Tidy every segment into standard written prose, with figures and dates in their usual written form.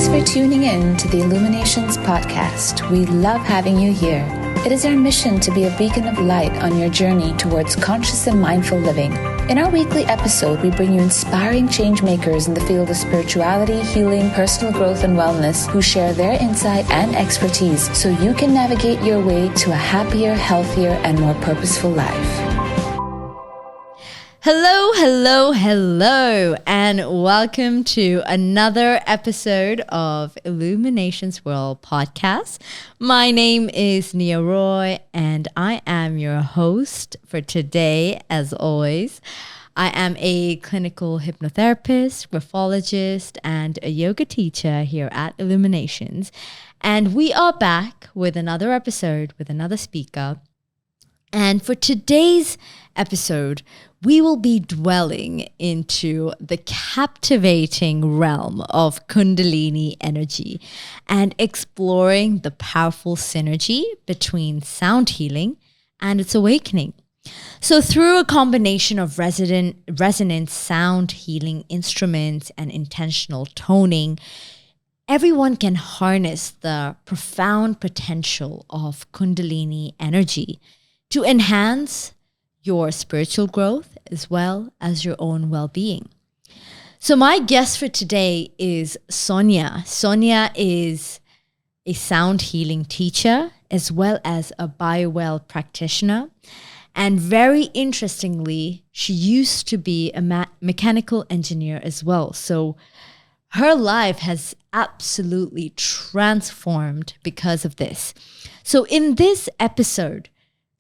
for tuning in to the Illuminations Podcast. We love having you here. It is our mission to be a beacon of light on your journey towards conscious and mindful living. In our weekly episode, we bring you inspiring change makers in the field of spirituality, healing, personal growth, and wellness who share their insight and expertise so you can navigate your way to a happier, healthier, and more purposeful life. Hello, and welcome to another episode of Illuminations World Podcast. My name is Nia Roy, and I am your host for today, as always. I am a clinical hypnotherapist, graphologist, and a yoga teacher here at Illuminations. And we are back with another episode with another speaker. And for today's episode, we will be dwelling into the captivating realm of Kundalini energy and exploring the powerful synergy between sound healing and its awakening. So through a combination of resonant sound healing instruments and intentional toning, everyone can harness the profound potential of Kundalini energy to enhance your spiritual growth as well as your own well-being. So my guest for today is Sonia. Sonia is a sound healing teacher as well as a biowell practitioner. And very interestingly, she used to be a mechanical engineer as well. So her life has absolutely transformed because of this. So in this episode,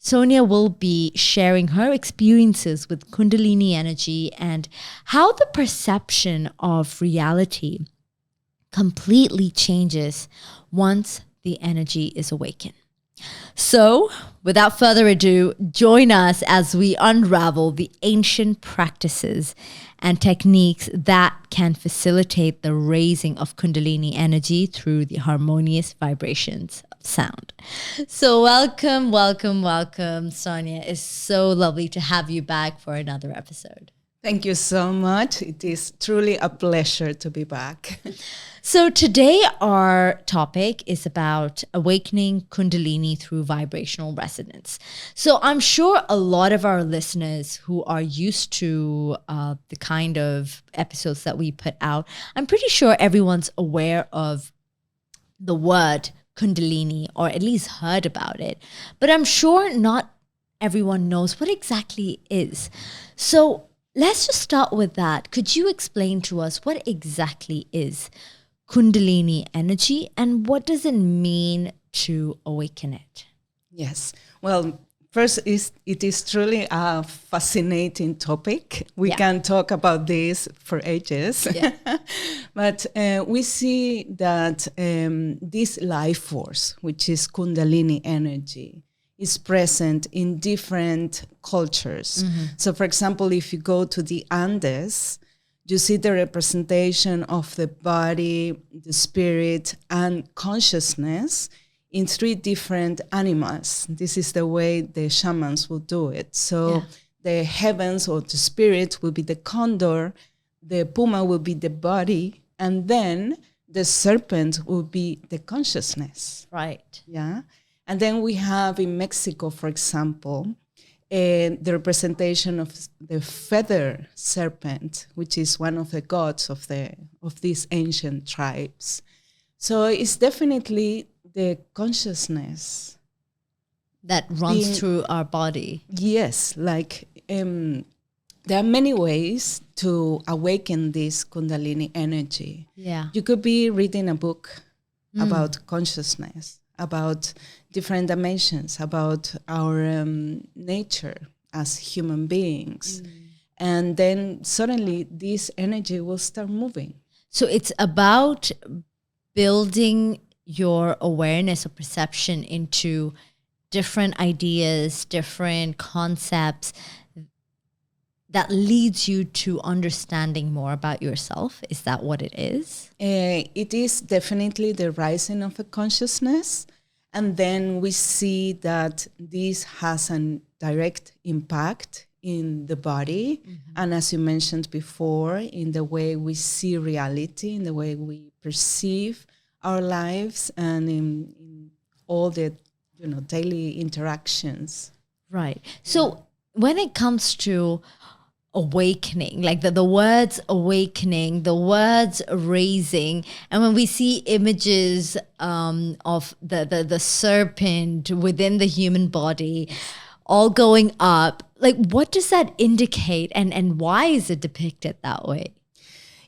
Sonia will be sharing her experiences with Kundalini energy and how the perception of reality completely changes once the energy is awakened. So, without further ado, join us as we unravel the ancient practices and techniques that can facilitate the raising of Kundalini energy through the harmonious vibrations of sound. So welcome, Sonia. It's so lovely to have you back for another episode. Thank you so much. It is truly a pleasure to be back. So today our topic is about awakening Kundalini through vibrational resonance. So I'm sure a lot of our listeners who are used to the kind of episodes that we put out, I'm pretty sure everyone's aware of the word Kundalini or at least heard about it. But I'm sure not everyone knows what exactly it is. So let's just start with that. Could you explain to us what exactly is Kundalini energy and what does it mean to awaken it? Yes. Well, first, it is truly a fascinating topic. We can talk about this for ages. Yeah. But we see that this life force, which is Kundalini energy, is present in different cultures. Mm-hmm. So, for example, if you go to the Andes, you see the representation of the body, the spirit, and consciousness in three different animals. This is the way the shamans will do it. So the heavens or the spirit will be the condor, the puma will be the body, and then the serpent will be the consciousness. Right. Yeah. And then we have in Mexico, for example, the representation of the feather serpent, which is one of the gods of these ancient tribes. So it's definitely the consciousness that runs through our body. Yes, like there are many ways to awaken this Kundalini energy. Yeah, you could be reading a book about consciousness, about different dimensions, about our nature as human beings. And then suddenly this energy will start moving. So it's about building your awareness or perception into different ideas, different concepts that leads you to understanding more about yourself. Is that what it is? It is definitely the rising of a consciousness. And then we see that this has a direct impact in the body. And as you mentioned before, in the way we see reality, in the way we perceive our lives, and in all the daily interactions. Right. So when it comes to awakening, like the words awakening, the words raising, and when we see images of the serpent within the human body all going up, like what does that indicate, and why is it depicted that way?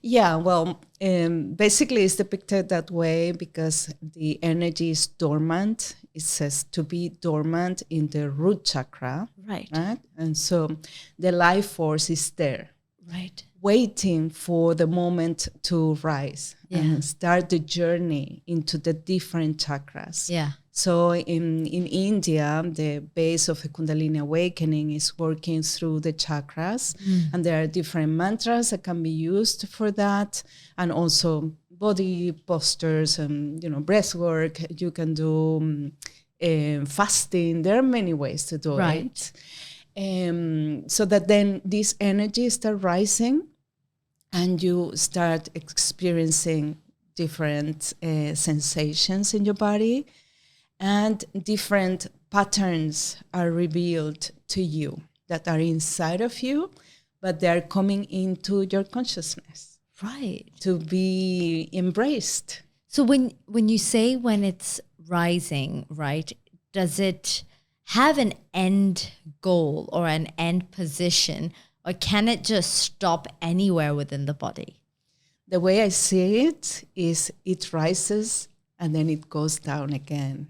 Yeah, well, basically it's depicted that way because the energy is dormant. It says to be dormant in the root chakra. Right. And so the life force is there. Right. Waiting for the moment to rise and start the journey into the different chakras. Yeah. So in India, the base of the Kundalini awakening is working through the chakras, and there are different mantras that can be used for that, and also body postures and breath work. You can do fasting. There are many ways to do it. So that then this energy starts rising, and you start experiencing different sensations in your body. And different patterns are revealed to you that are inside of you, but they are coming into your consciousness. Right. To be embraced. So when you say when it's rising, right, does it have an end goal or an end position, or can it just stop anywhere within the body? The way I see it is it rises and then it goes down again.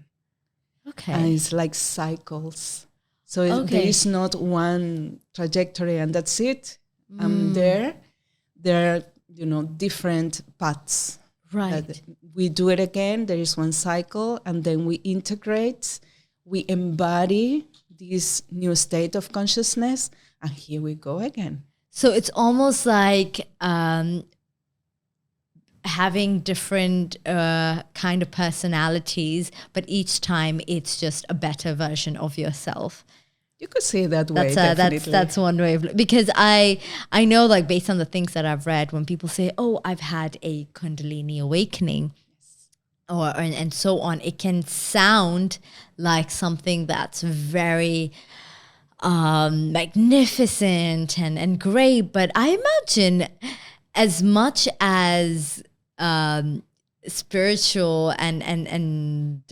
Okay. And it's like cycles. So there is not one trajectory and that's it. There are, different paths. Right. That we do it again. There is one cycle, and then we integrate, we embody this new state of consciousness, and here we go again. So it's almost like having different kind of personalities, but each time it's just a better version of yourself. You could say it that way. That's one way of, because I know, like, based on the things that I've read, when people say, "Oh, I've had a Kundalini awakening," and so on, it can sound like something that's very magnificent and great. But I imagine, as much as spiritual and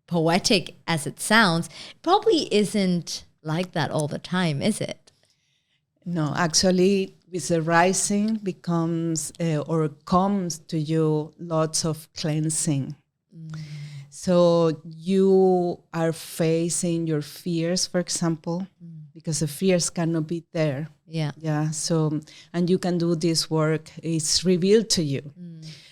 poetic as it sounds, probably isn't like that all the time, is it? No, actually, with the rising becomes or comes to you lots of cleansing. So you are facing your fears, for example, because the fears cannot be there. Yeah. So, and you can do this work. It's revealed to you,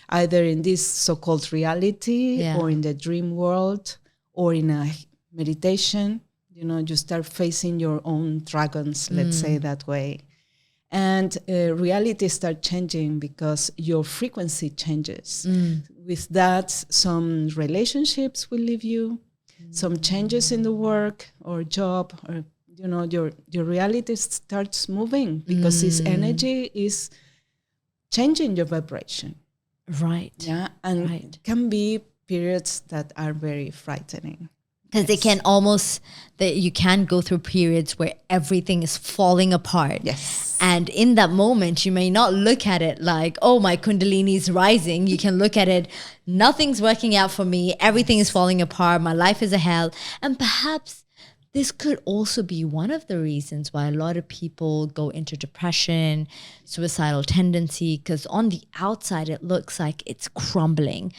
either in this so-called reality or in the dream world or in a meditation. You start facing your own dragons, let's say that way. And reality starts changing because your frequency changes. With that, some relationships will leave you, some changes in the work or job, or your reality starts moving because this energy is changing your vibration. Right. Yeah, and it can be periods that are very frightening. Because they can you can go through periods where everything is falling apart. Yes. And in that moment, you may not look at it like, oh, my Kundalini is rising. You can look at it, nothing's working out for me. Everything is falling apart. My life is a hell. And perhaps this could also be one of the reasons why a lot of people go into depression, suicidal tendency, because on the outside, it looks like it's crumbling.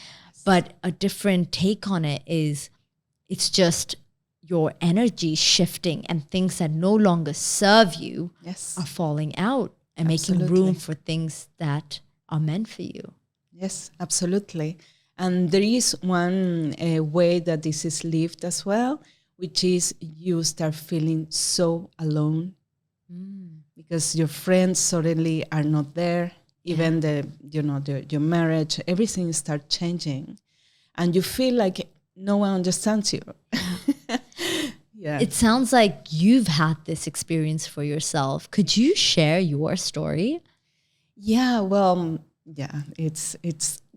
But a different take on it is, it's just your energy shifting, and things that no longer serve you are falling out and making room for things that are meant for you. Yes, absolutely. And there is one way that this is lived as well, which is you start feeling so alone because your friends suddenly are not there. Even your marriage, everything starts changing, and you feel like no one understands you. Yeah. It sounds like you've had this experience for yourself. Could you share your story? Yeah, well, yeah, it's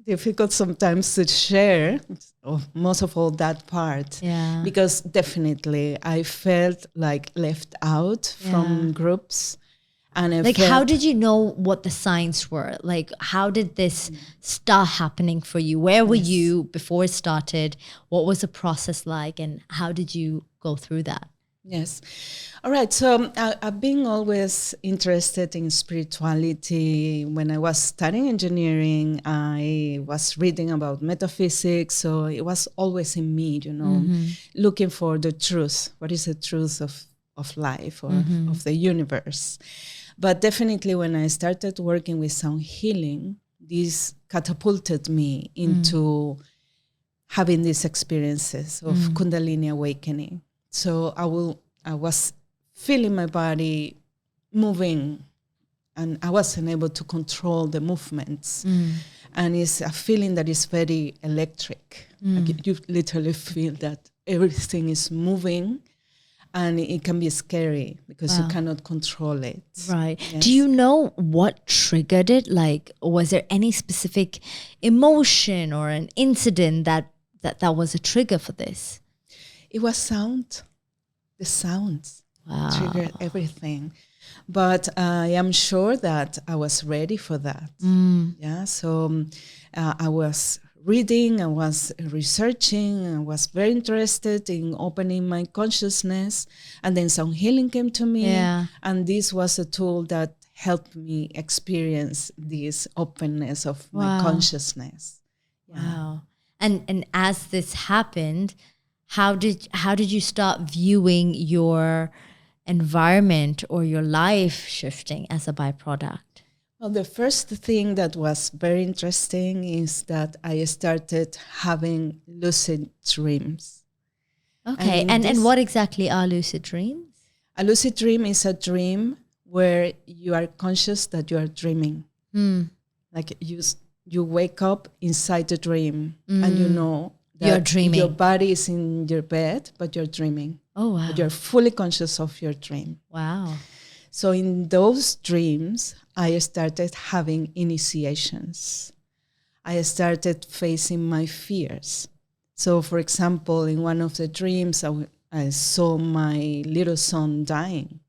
difficult sometimes to share, most of all that part. Yeah. Because definitely I felt like left out from groups. And I How felt, did you know what the signs were? How did this start happening for you? Where were you before it started? What was the process like? And how did you go through that? yes. All right. So I've been always interested in spirituality. When I was studying engineering, I was reading about metaphysics. So it was always in me, looking for the truth. What is the truth of life or of the universe? But definitely when I started working with sound healing, this catapulted me into having these experiences of Kundalini awakening. So I was feeling my body moving, and I wasn't able to control the movements. And it's a feeling that is very electric. Like you literally feel that everything is moving, and it can be scary because you cannot control it. Right. Yes. Do you know what triggered it? Was there any specific emotion or an incident that was a trigger for this? It was sound. The sounds triggered everything. But I am sure that I was ready for that. Yeah. So I was reading, I was researching, I was very interested in opening my consciousness. And then sound healing came to me. Yeah. And this was a tool that helped me experience this openness of my consciousness. Yeah. Wow. And as this happened, how did you start viewing your environment or your life shifting as a byproduct? Well, the first thing that was very interesting is that I started having lucid dreams. Okay, and what exactly are lucid dreams? A lucid dream is a dream where you are conscious that you are dreaming. Like you wake up inside the dream and you know that you're dreaming. Your body is in your bed, but you're dreaming. Oh, wow. But you're fully conscious of your dream. Wow. So in those dreams, I started having initiations. I started facing my fears. So, for example, in one of the dreams, I saw my little son dying.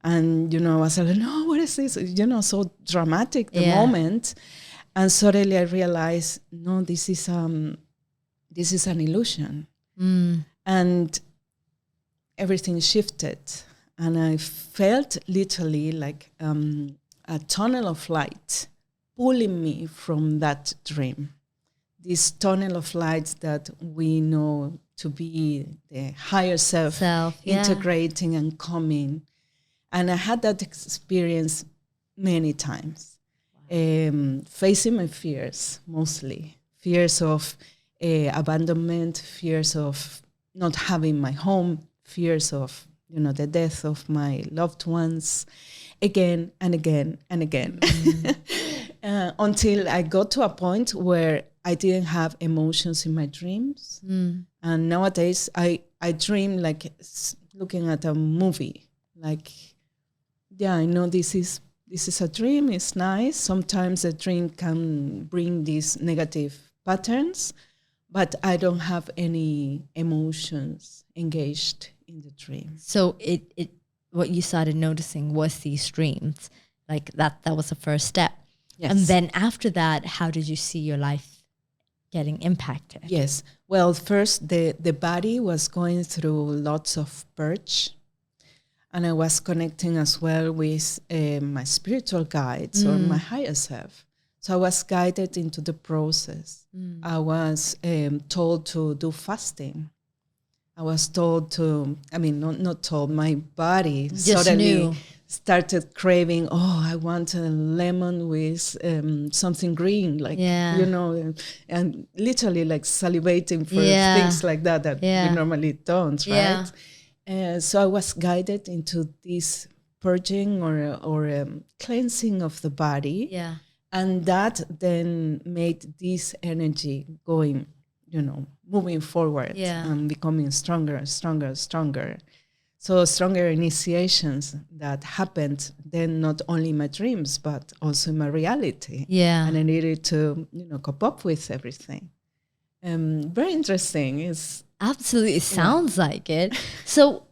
And, I was like, no, what is this? So dramatic, the moment. And suddenly I realized, no, this is an illusion. And everything shifted. And I felt literally like a tunnel of light pulling me from that dream. This tunnel of light that we know to be the higher self integrating and coming. And I had that experience many times, facing my fears mostly. Fears of abandonment, fears of not having my home, fears of the death of my loved ones, again and again and again, until I got to a point where I didn't have emotions in my dreams. And nowadays I dream like looking at a movie. Like, I know this is a dream, it's nice. Sometimes a dream can bring these negative patterns, but I don't have any emotions engaged in the dream. So it what you started noticing was these dreams, like that was the first step. Yes. And then after that, how did you see your life getting impacted? Yes. Well, first the body was going through lots of purge, and I was connecting as well with my spiritual guides or my higher self. So I was guided into the process. I was told to do fasting. I was told to, not told, my body Just suddenly knew. Started craving, I want a lemon with something green, and literally like salivating for things like that we normally don't, right? So I was guided into this purging or cleansing of the body. Yeah. And that then made this energy going moving forward and becoming stronger, stronger, stronger. So stronger initiations that happened then not only in my dreams, but also in my reality. Yeah. And I needed to, cope up with everything. Very interesting. It's absolutely, it sounds like it. So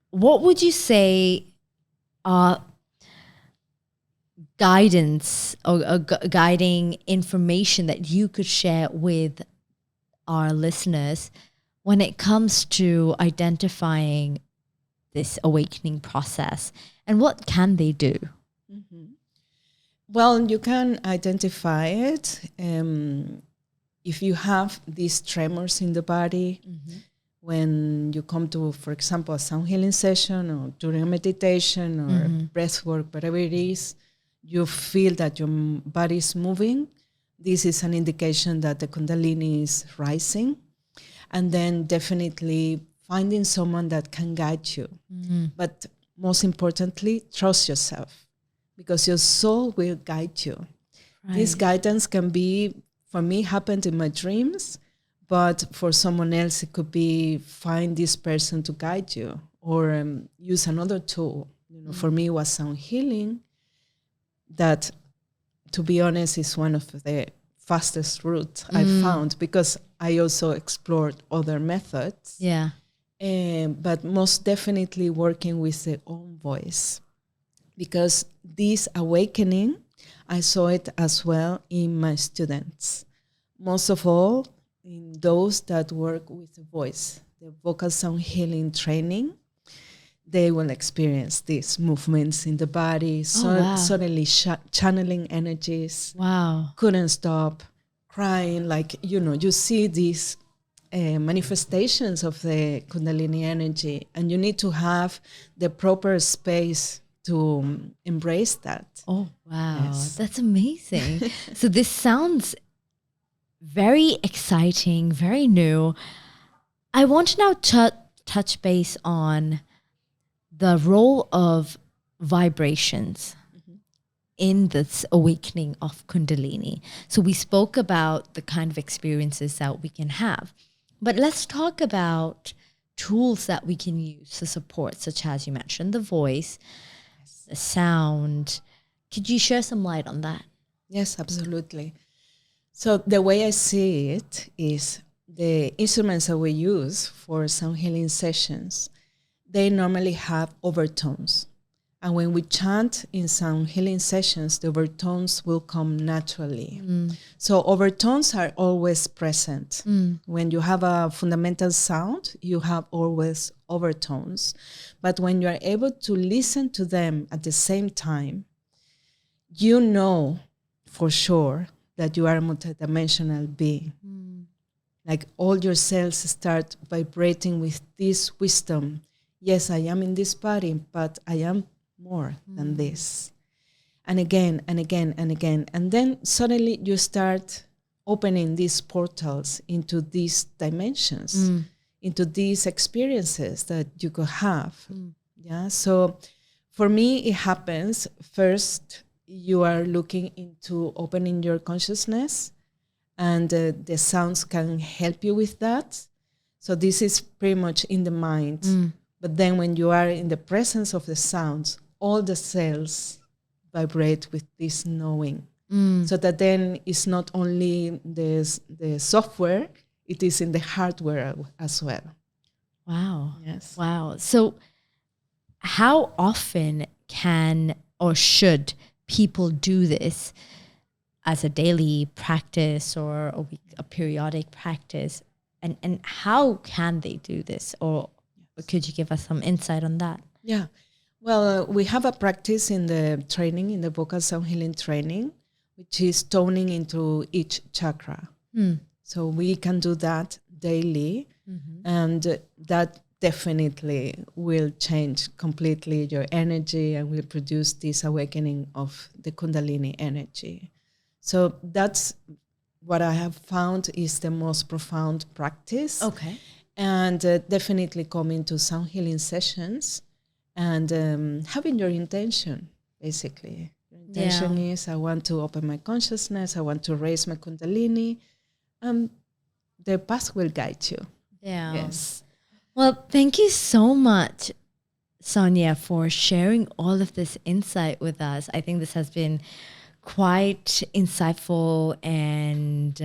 what would you say are guidance or guiding information that you could share with our listeners when it comes to identifying this awakening process, and what can they do? Well, you can identify it if you have these tremors in the body. When you come to, for example, a sound healing session or during a meditation or breath work, whatever it is, you feel that your body is moving. This is an indication that the Kundalini is rising. And then definitely finding someone that can guide you. But most importantly, trust yourself, because your soul will guide you. Right. This guidance can be, for me, happened in my dreams, but for someone else, it could be find this person to guide you or use another tool. For me, it was sound healing. That, to be honest, is one of the fastest routes I found, because I also explored other methods. Yeah. But most definitely working with the own voice, because this awakening, I saw it as well in my students. Most of all, in those that work with the voice, the vocal sound healing training, they will experience these movements in the body, suddenly channeling energies. Wow. Couldn't stop, crying, like, you see these manifestations of the Kundalini energy, and you need to have the proper space to embrace that. Oh, wow. Yes. That's amazing. So this sounds very exciting, very new. I want to now touch base on the role of vibrations in this awakening of Kundalini. So we spoke about the kind of experiences that we can have, but let's talk about tools that we can use to support, such as you mentioned, the voice, the sound. Could you share some light on that? Yes, absolutely. So the way I see it is the instruments that we use for sound healing sessions, they normally have overtones. And when we chant in sound healing sessions, the overtones will come naturally. So overtones are always present. When you have a fundamental sound, you have always overtones. But when you are able to listen to them at the same time, you know for sure that you are a multidimensional being. Like all your cells start vibrating with this wisdom. Yes, I am in this body, but I am more than this. And again, and again, and again. And then suddenly you start opening these portals into these dimensions, into these experiences that you could have. Yeah. So for me, it happens first, you are looking into opening your consciousness, and the sounds can help you with that. So this is pretty much in the mind. But then when you are in the presence of the sounds, all the cells vibrate with this knowing. So that then it's not only the software, it is in the hardware as well. Wow. Yes. Wow. So how often can or should people do this as a daily practice or a periodic practice? And how can they do this? Or could you give us some insight on that? Yeah. Well, we have a practice in the training, in the vocal sound healing training, which is toning into each chakra. So we can do that daily, and that definitely will change completely your energy and will produce this awakening of the Kundalini energy. So that's what I have found is the most profound practice. Okay. And definitely coming to sound healing sessions and having your intention, basically. Your intention is, I want to open my consciousness, I want to raise my Kundalini. the path will guide you. Yeah. Yes. Well, thank you so much, Sonia, for sharing all of this insight with us. I think this has been quite insightful and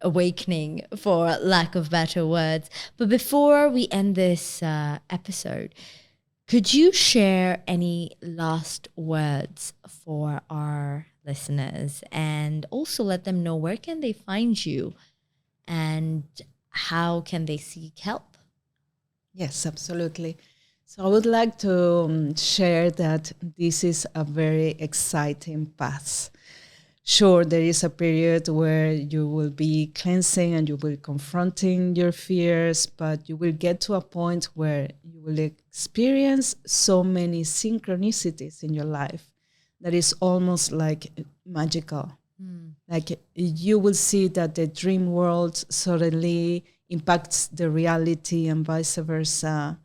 awakening, for lack of better words. But before we end this episode, could you share any last words for our listeners, and also let them know where can they find you and how can they seek help? Yes, absolutely. So I would like to share that this is a very exciting path. Sure, there is a period where you will be cleansing and you will be confronting your fears, but you will get to a point where you will experience so many synchronicities in your life that is almost like magical. Like you will see that the dream world suddenly impacts the reality and vice versa.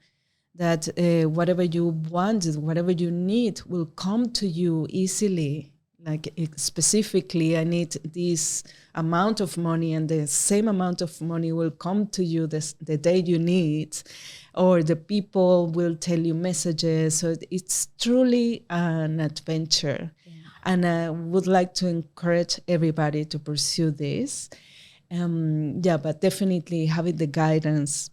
That whatever you want, whatever you need will come to you easily. Like specifically, I need this amount of money, and the same amount of money will come to you the day you need, or the people will tell you messages. So it's truly an adventure. Yeah. And I would like to encourage everybody to pursue this. But definitely having the guidance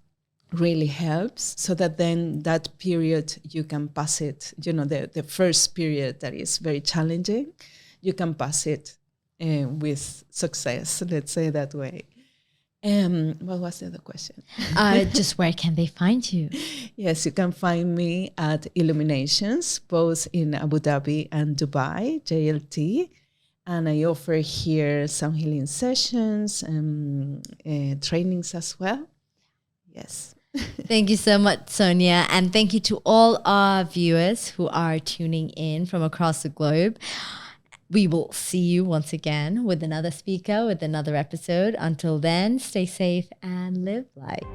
really helps, so that then that period you can pass it. The first period that is very challenging, you can pass it with success, let's say that way. What was the other question? Just where can they find you? Yes, you can find me at Illuminations, both in Abu Dhabi and Dubai, JLT. And I offer here some healing sessions and trainings as well. Yes. Thank you so much, Sonia. And thank you to all our viewers who are tuning in from across the globe. We will see you once again with another speaker, with another episode. Until then, stay safe and live light.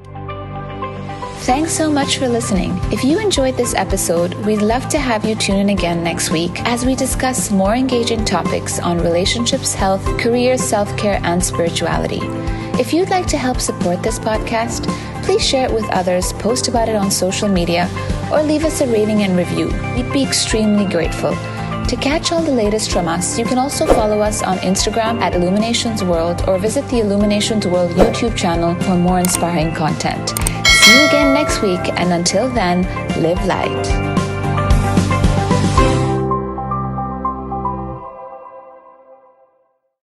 Thanks so much for listening. If you enjoyed this episode, we'd love to have you tune in again next week as we discuss more engaging topics on relationships, health, career, self-care, and spirituality. If you'd like to help support this podcast, please share it with others, post about it on social media, or leave us a rating and review. We'd be extremely grateful. To catch all the latest from us, you can also follow us on Instagram at Illuminations World, or visit the Illuminations World YouTube channel for more inspiring content. See you again next week, and until then, live light.